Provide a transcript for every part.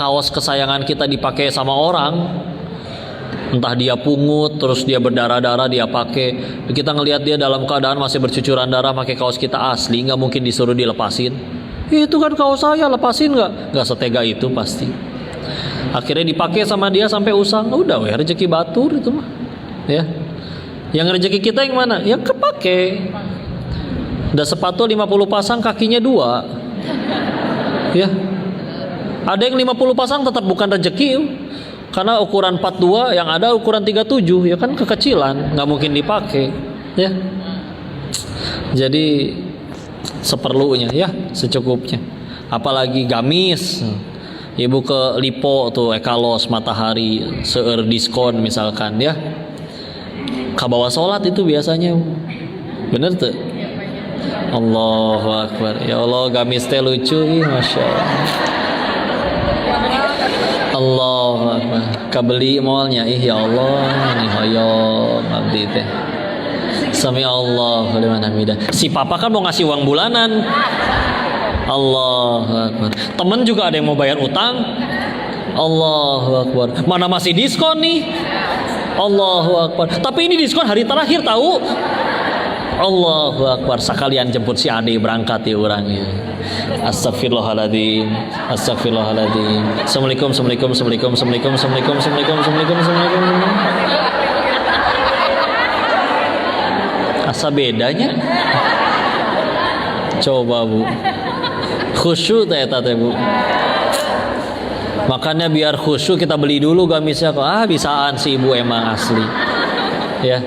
kaos kesayangan kita dipakai sama orang, entah dia pungut terus dia berdarah-darah dia pakai, kita ngelihat dia dalam keadaan masih bercucuran darah pakai kaos kita asli, nggak mungkin disuruh dilepasin. Itu kan kaos saya, lepasin nggak setega itu pasti. Akhirnya dipakai sama dia sampai usang, udah weh rezeki batur itu mah ya. Yang rezeki kita yang mana? Yang kepake. Udah sepatu 50 pasang kakinya 2 ya. Ada yang 50 pasang tetap bukan rezeki, karena ukuran 42 yang ada ukuran 37 ya kan kekecilan, nggak mungkin dipakai ya. Jadi seperlunya ya, secukupnya. Apalagi gamis, ibu ke Lipo tuh Ekalos Matahari seueur diskon misalkan ya, kabawa sholat itu biasanya bener tuh. Allahu Akbar, ya Allah gamis teh lucu ih, masya Allah. Allah kabeli malnya ih ya Allah nih hoyong abdi teh sami Allah liman hamidah. Si papa kan mau ngasih uang bulanan. Allahu Akbar. Temen juga ada yang mau bayar utang. Allahu Akbar. Mana masih diskon nih. Allahu Akbar. Tapi ini diskon hari terakhir tahu. Allahu Akbar. Sekalian jemput si Ade berangkat ya orangnya. Astagfirullahaladzim. Astagfirullahaladzim. Assalamualaikum. Asa bedanya. Coba bu, khusyuk teh bu. Makanya biar khusyuk kita beli dulu gamisnya kok. Bisaan si ibu emang asli. Ya.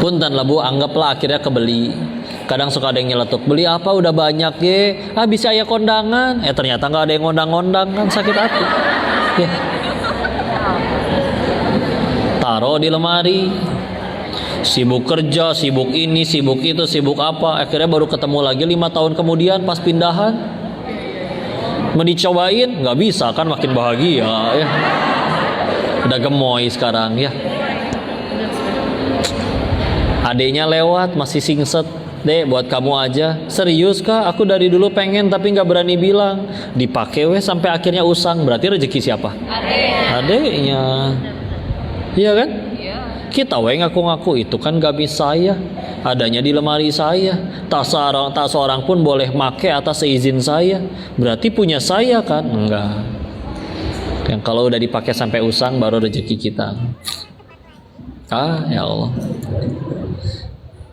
Punten lah bu, anggaplah akhirnya kebeli. Kadang suka ada yang nyeletuk, beli apa udah banyak ye, bisa ya kondangan. Ternyata nggak ada yang ngondang-ngondang, kan sakit hati. Ya. Taruh di lemari. Sibuk kerja, sibuk ini, sibuk itu, sibuk apa. Akhirnya baru ketemu lagi 5 tahun kemudian pas pindahan. Mau dicobain, nggak bisa kan, makin bahagia ya. Udah gemoy sekarang ya. Adeknya lewat masih singset. Dek buat kamu aja. Serius kah? Aku dari dulu pengen tapi nggak berani bilang. Dipakai weh sampai akhirnya usang. Berarti rezeki siapa? Adeknya. Iya kan? Iya. Kita weh ngaku-ngaku itu kan gamis saya, adanya di lemari saya. Tak seorang pun boleh make atas seizin saya. Berarti punya saya kan? Enggak. Yang kalau udah dipakai sampai usang baru rezeki kita. Ya Allah.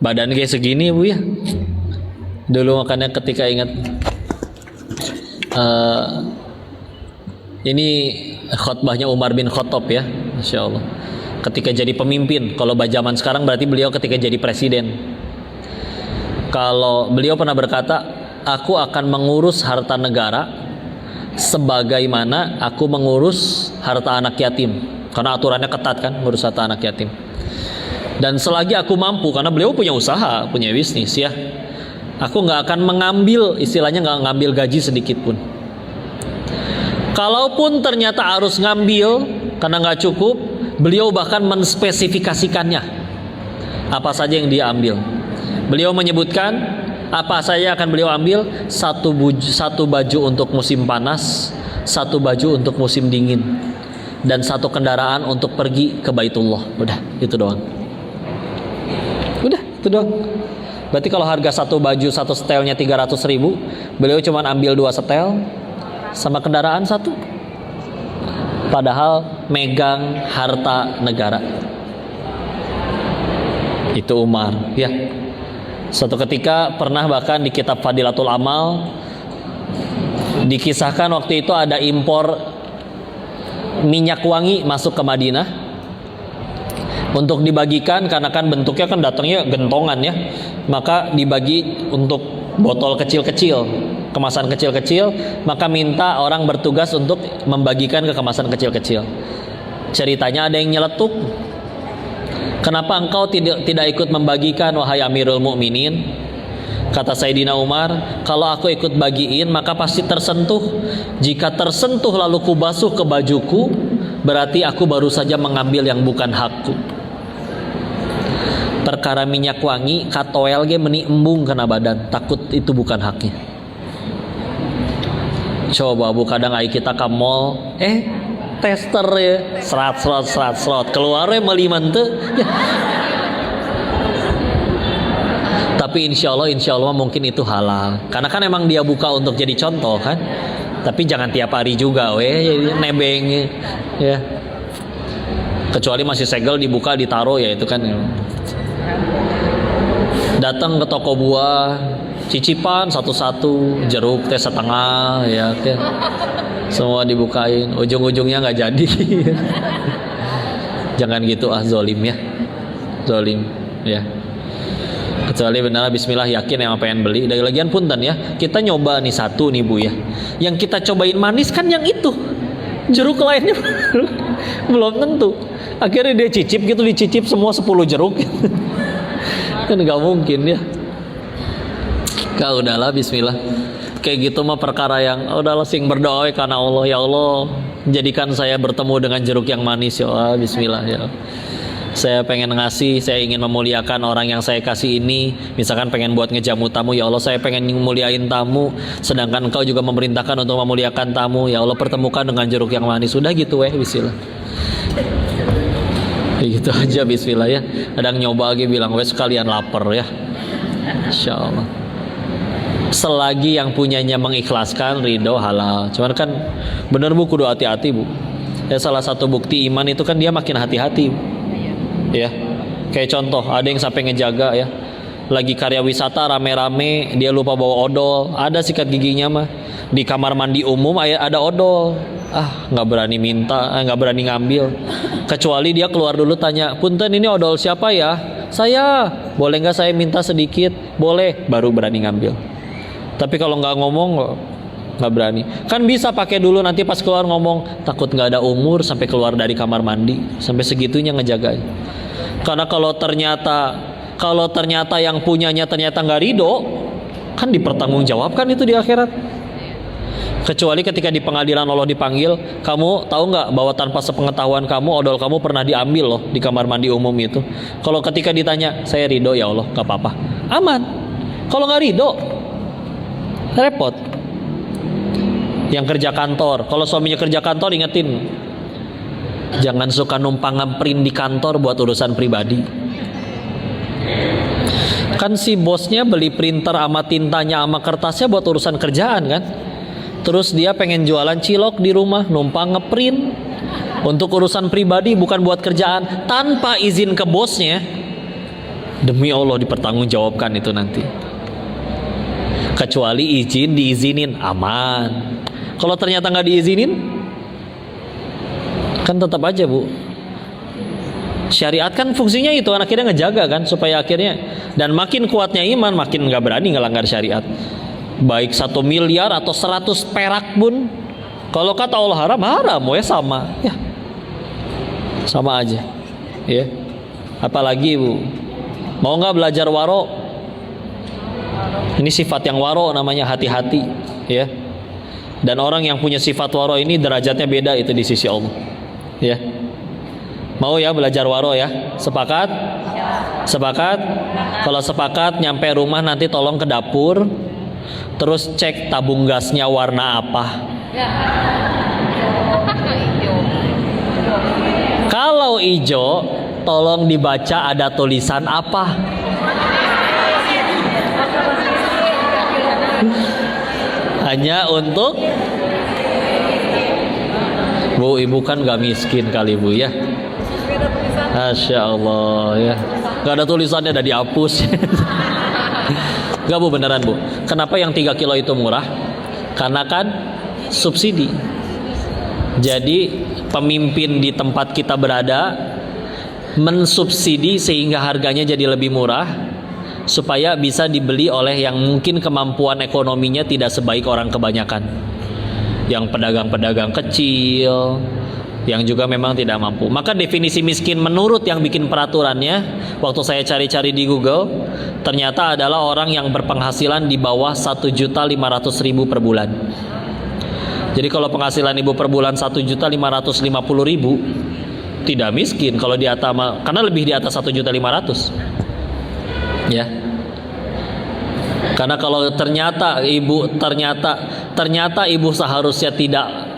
Badan kayak segini bu ya. Dulu makanya ketika ingat ini khutbahnya Umar bin Khattab ya, masya Allah. Ketika jadi pemimpin, kalau zaman sekarang berarti beliau ketika jadi presiden. Kalau beliau pernah berkata, aku akan mengurus harta negara sebagaimana aku mengurus harta anak yatim. Karena aturannya ketat kan, ngurus harta anak yatim. Dan selagi aku mampu, karena beliau punya usaha, punya bisnis ya, aku nggak akan mengambil, istilahnya nggak ngambil gaji sedikit pun. Kalaupun ternyata harus ngambil karena nggak cukup, beliau bahkan menspesifikasikannya apa saja yang dia ambil. Beliau menyebutkan apa saja akan beliau ambil. Satu baju untuk musim panas, satu baju untuk musim dingin, dan satu kendaraan untuk pergi ke Baitullah. Udah itu doang. Udah itu doang. Berarti kalau harga satu baju satu setelnya 300.000, beliau cuma ambil 2 setel sama kendaraan 1. Padahal megang harta negara. Itu Umar ya. Suatu ketika pernah bahkan di kitab Fadilatul Amal dikisahkan waktu itu ada impor minyak wangi masuk ke Madinah untuk dibagikan, karena kan bentuknya kan datangnya gentongan ya, maka dibagi untuk botol kecil-kecil, kemasan kecil-kecil, maka minta orang bertugas untuk membagikan ke kemasan kecil-kecil. Ceritanya ada yang nyeletuk, kenapa engkau tidak ikut membagikan wahai Amirul Mukminin? Kata Sayyidina Umar, kalau aku ikut bagiin maka pasti tersentuh. Jika tersentuh lalu kubasuh ke bajuku, berarti aku baru saja mengambil yang bukan hakku. Perkara minyak wangi katoel ge meni embung kena badan, takut itu bukan haknya. Coba Bu, kadang ai kita ke mall, tester ya, serat keluarnya meliman tuh. Ya. Tapi insya Allah mungkin itu halal. Karena kan emang dia buka untuk jadi contoh kan. Tapi jangan tiap hari juga, nebeng ya. Kecuali masih segel dibuka ditaruh ya itu kan. Datang ke toko buah, cicipan satu-satu, jeruk teh setengah ya, semua dibukain, ujung-ujungnya nggak jadi. Jangan gitu zolim ya, zolim ya. Kecuali benar bismillah yakin yang pengen beli. Dari lagian punten ya, kita nyoba nih satu nih Bu ya, yang kita cobain manis kan yang itu, jeruk lainnya belum tentu. Akhirnya dia cicip gitu, dicicip semua 10 jeruk. Kan nggak mungkin ya. Kau udahlah bismillah. Kayak gitu mah perkara yang udahlah sing berdoa karena Allah, ya Allah jadikan saya bertemu dengan jeruk yang manis ya Allah, bismillah ya. Saya pengen ngasih, saya ingin memuliakan orang yang saya kasih ini. Misalkan pengen buat ngejamu tamu, ya Allah saya pengen muliain tamu, sedangkan Engkau juga memerintahkan untuk memuliakan tamu, ya Allah pertemukan dengan jeruk yang manis. Sudah gitu bismillah. Gitu aja bismillah ya. Kadang nyoba lagi bilang sekalian lapar ya, insyaallah. Selagi yang punyanya mengikhlaskan, ridho, halal. Cuman kan bener Bu, kudu hati-hati Bu ya. Salah satu bukti iman itu kan dia makin hati-hati ya. Kayak contoh, ada yang sampai ngejaga ya, lagi karya wisata rame-rame, dia lupa bawa odol, ada sikat giginya mah di kamar mandi umum ada odol, nggak berani minta, nggak berani ngambil. Kecuali dia keluar dulu tanya, punten ini odol siapa ya? Saya, boleh nggak saya minta sedikit? Boleh, baru berani ngambil. Tapi kalau nggak ngomong nggak berani. Kan bisa pakai dulu, nanti pas keluar ngomong, takut nggak ada umur sampai keluar dari kamar mandi, sampai segitunya ngejaga. Karena kalau ternyata yang punyanya ternyata nggak ridho, kan dipertanggungjawabkan itu di akhirat. Kecuali ketika di pengadilan Allah dipanggil, kamu tahu nggak bahwa tanpa sepengetahuan kamu odol kamu pernah diambil loh di kamar mandi umum itu. Kalau ketika ditanya, saya ridho ya Allah, nggak apa-apa, aman. Kalau nggak ridho, repot. Yang kerja kantor, kalau suaminya kerja kantor, ingetin, jangan suka numpang ngeprint di kantor buat urusan pribadi. Kan si bosnya beli printer sama tintanya sama kertasnya buat urusan kerjaan kan. Terus dia pengen jualan cilok di rumah, numpang ngeprint untuk urusan pribadi, bukan buat kerjaan, tanpa izin ke bosnya. Demi Allah dipertanggungjawabkan itu nanti. Kecuali diizinin, aman. Kalau ternyata nggak diizinin, kan tetap aja Bu. Syariat kan fungsinya itu, akhirnya ngejaga kan, supaya akhirnya, dan makin kuatnya iman, makin nggak berani ngelanggar syariat. Baik 1 miliar atau 100 perak pun, kalau kata Allah haram ya sama ya, sama aja ya. Apalagi Bu, mau nggak belajar waro? Ini sifat yang waro namanya, hati-hati ya. Dan orang yang punya sifat waro ini derajatnya beda itu di sisi Allah ya. Mau ya belajar waro ya? Sepakat? Sepakat? Kalau sepakat, nyampe rumah nanti tolong ke dapur, terus cek tabung gasnya warna apa. Kalau hijau, tolong dibaca ada tulisan apa. Hanya untuk Bu, ibu kan gak miskin kali Bu ya. Masya Allah ya. Gak ada tulisannya, udah dihapus. Gak Bu, beneran Bu. Kenapa yang 3 kilo itu murah? Karena kan subsidi. Jadi pemimpin di tempat kita berada mensubsidi sehingga harganya jadi lebih murah, supaya bisa dibeli oleh yang mungkin kemampuan ekonominya tidak sebaik orang kebanyakan, yang pedagang-pedagang kecil, yang juga memang tidak mampu. Maka definisi miskin menurut yang bikin peraturannya, waktu saya cari-cari di Google, ternyata adalah orang yang berpenghasilan di bawah 1.500.000 per bulan. Jadi kalau penghasilan ibu per bulan 1.550.000, tidak miskin kalau di atas, karena lebih di atas 1.500.000 ya. Karena kalau ternyata ternyata ibu seharusnya tidak